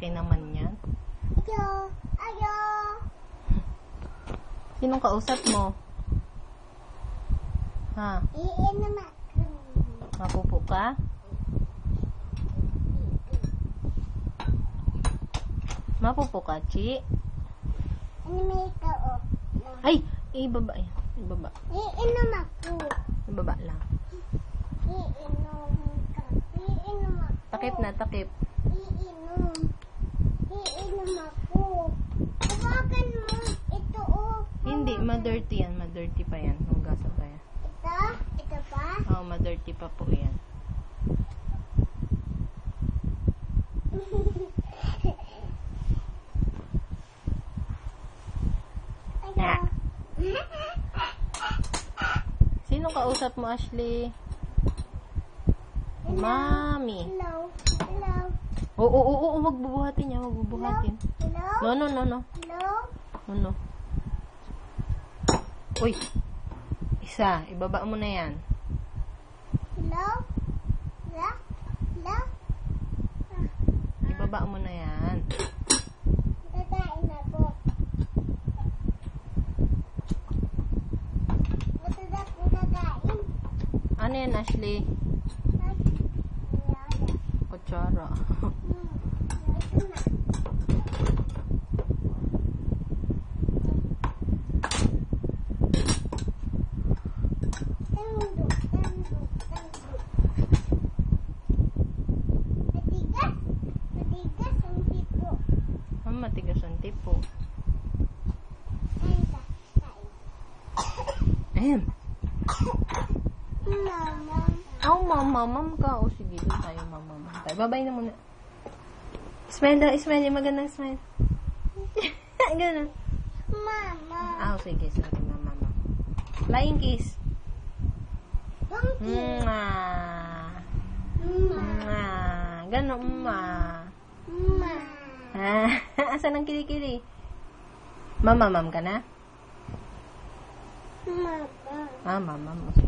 laki naman yan. Ayo. Ayo. Sinong kausap mo? Ha? Iinom ako. Mapupo ka? Mapupo ka, Chi? Ano may ikaw, oh? Ay! Ibaba yan. Ibaba. Iinom ako. Ibaba lang. Iinom ka. Iinom ako. Takip na, takip. Iinom. Iinom ako. Hawakan mo. Ito, oh. Hindi, ma-dirty yan. Ma-dirty pa yan. Hugasan pa yan. Ito? Ito pa? Oo, ma-dirty pa po yan. Ayo. Sinong kausap mo, Ashley? Mami. Hello. Hello. Oo, wag bubuhatin yan. Wag bubuhatin. Hello. No. Hello. No. Uy. Isa. Ibaba mo na yan. Hello. Hello. Hello. Ibaba mo na yan. Kakain ako. Matulak ko kakain. Ano yan, Ashley? Kutsara. Ito na. Tanduk. Matigas. Matigas ang tipo. Matigas ang tipo. Kain ka. Kain. Ayan. Mama. Mamam ka. O, sige. Doon tayo, mamam. Babay na muna. Smile daw. Smile. Magandang smile. Ganun. Mama. Sige. Sorry, mamam. Flying kiss. Donkey. Ganon, Mama. Asan ang kilikili? Mamamam ka na? Mama. Mamam.